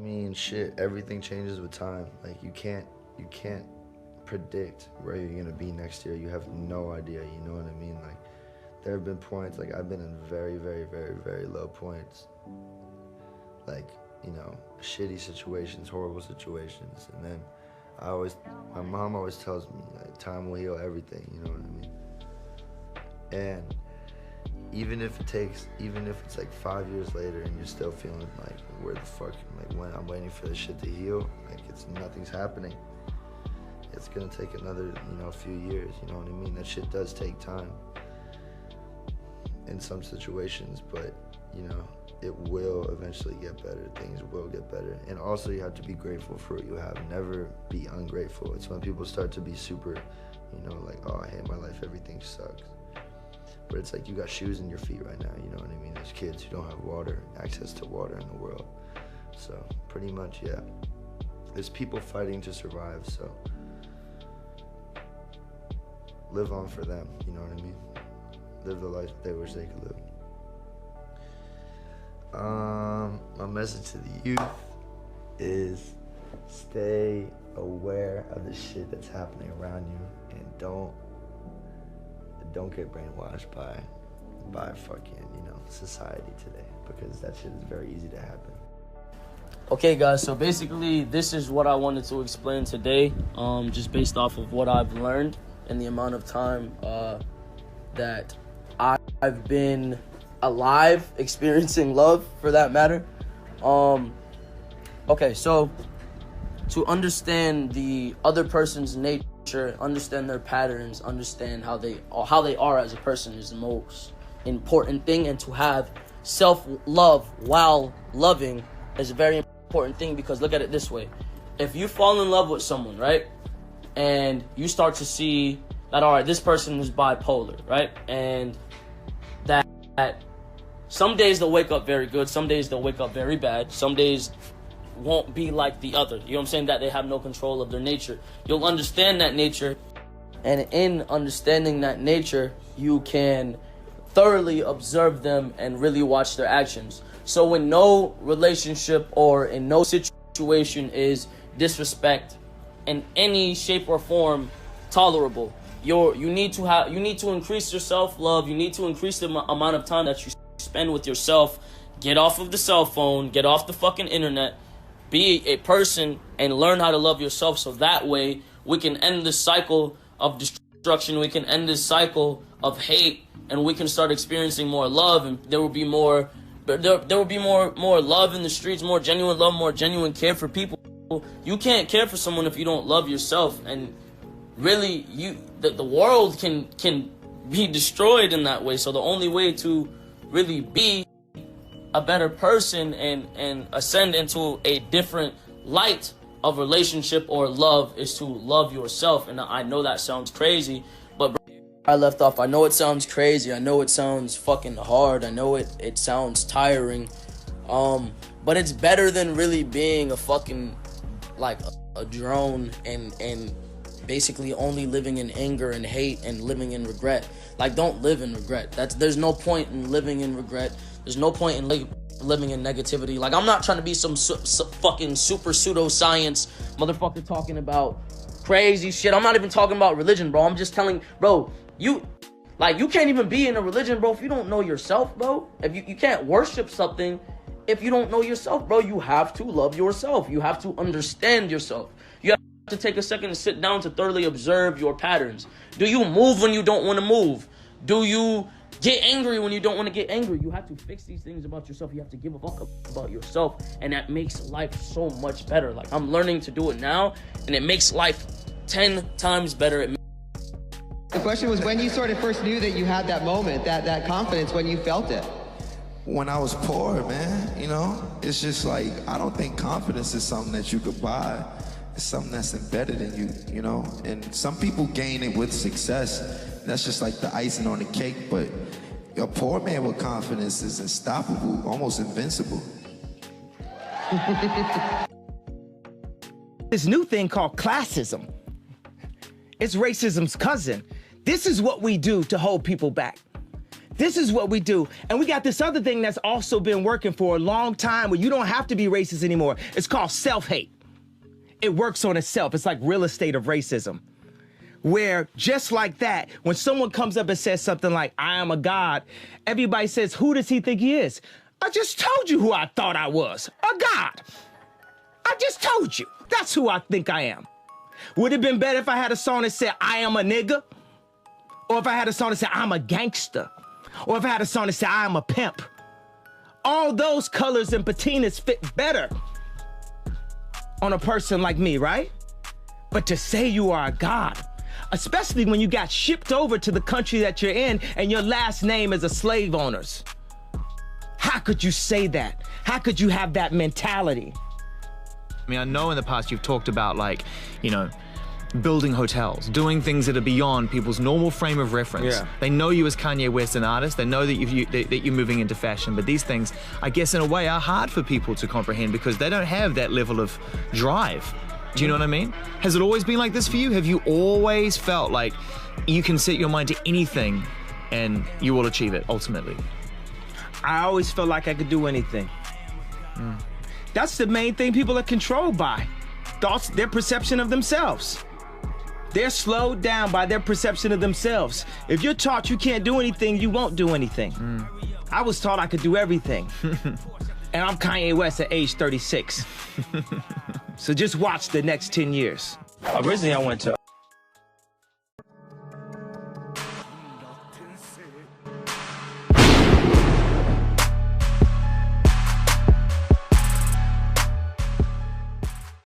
mean, shit, everything changes with time. Like, you can't predict where you're gonna be next year. You have no idea, you know what I mean? Like, there have been points, like, I've been in very, very, very, very low points. Like, you know, shitty situations, horrible situations. And then my mom always tells me, like, time will heal everything, you know what I mean? And even if it's like 5 years later and you're still feeling like, where the fuck, like, when I'm waiting for this shit to heal, like, nothing's happening. It's gonna take another, you know, few years, you know what I mean? That shit does take time in some situations, but, you know, it will eventually get better. Things will get better. And also, you have to be grateful for what you have. Never be ungrateful. It's when people start to be super, you know, like, oh, I hate my life, everything sucks. But it's like, you got shoes in your feet right now, you know what I mean? There's kids who don't have access to water in the world. So, pretty much, yeah. There's people fighting to survive, so live on for them, you know what I mean? Live the life they wish they could live. My message to the youth is stay aware of the shit that's happening around you, and don't get brainwashed by fucking, you know, society today, because that shit is very easy to happen. Okay, guys, so basically this is what I wanted to explain today, just based off of what I've learned in the amount of time that I've been alive, experiencing love, for that matter. Okay, so to understand the other person's nature, understand their patterns, understand how they are as a person is the most important thing, and to have self-love while loving is a very important thing, because look at it this way. If you fall in love with someone, right, and you start to see that, all right, this person is bipolar, right, and that some days they'll wake up very good, some days they'll wake up very bad, some days won't be like the other, you know what I'm saying, that they have no control of their nature. You'll understand that nature, and in understanding that nature, you can thoroughly observe them and really watch their actions. So when no relationship or in no situation is disrespect in any shape or form tolerable, you need to increase your self-love. You need to increase the amount of time that you spend with yourself. Get off of the cell phone, get off the fucking internet, be a person and learn how to love yourself, so that way we can end this cycle of destruction, we can end this cycle of hate, and we can start experiencing more love, and there will be more love in the streets, more genuine love, more genuine care for people. You can't care for someone if you don't love yourself, and really the world can be destroyed in that way. So the only way to really be a better person and ascend into a different light of relationship or love is to love yourself. And I know that sounds crazy, but I left off. I know it sounds crazy. I know it sounds fucking hard. I know it sounds tiring. But it's better than really being a fucking like a drone and basically only living in anger and hate and living in regret. Like, don't live in regret. There's no point in living in regret. There's no point in living in negativity. Like, I'm not trying to be some fucking super pseudoscience motherfucker talking about crazy shit. I'm not even talking about religion, bro. I'm just telling, bro, you can't even be in a religion, bro, if you don't know yourself, bro. If you can't worship something if you don't know yourself, bro. You have to love yourself. You have to understand yourself. You have to take a second to sit down to thoroughly observe your patterns. Do you move when you don't want to move? Do you get angry when you don't want to get angry? You have to fix these things about yourself. You have to give a fuck about yourself, and that makes life so much better. Like, I'm learning to do it now, and it makes life 10 times better. The question was, when you sort of first knew that you had that moment, that confidence, when you felt it? When I was poor, man, you know? It's just like, I don't think confidence is something that you could buy. It's something that's embedded in you, you know? And some people gain it with success. That's just like the icing on the cake, but a poor man with confidence is unstoppable, almost invincible. This new thing called classism. It's racism's cousin. This is what we do to hold people back. This is what we do. And we got this other thing that's also been working for a long time where you don't have to be racist anymore. It's called self-hate. It works on itself. It's like real estate of racism. Where just like that, when someone comes up and says something like, I am a god, everybody says, who does he think he is? I just told you who I thought I was, a god. I just told you. That's who I think I am. Would it have been better if I had a song that said, I am a nigga? Or if I had a song that said, I'm a gangster? Or if I had a song that said, I am a pimp? All those colors and patinas fit better on a person like me, right? But to say you are a god, especially when you got shipped over to the country that you're in and your last name is a slave owner's. How could you say that? How could you have that mentality? I mean, I know in the past you've talked about, like, you know, building hotels, doing things that are beyond people's normal frame of reference. Yeah. They know you as Kanye West, an artist. They know that you're moving into fashion. But these things, I guess, in a way, are hard for people to comprehend because they don't have that level of drive. Do you know what I mean? Has it always been like this for you? Have you always felt like you can set your mind to anything and you will achieve it ultimately? I always felt like I could do anything. That's the main thing people are controlled by. Thoughts, their perception of themselves. They're slowed down by their perception of themselves. If you're taught you can't do anything, you won't do anything. I was taught I could do everything. And I'm Kanye West at age 36. So just watch the next 10 years. Originally, I went to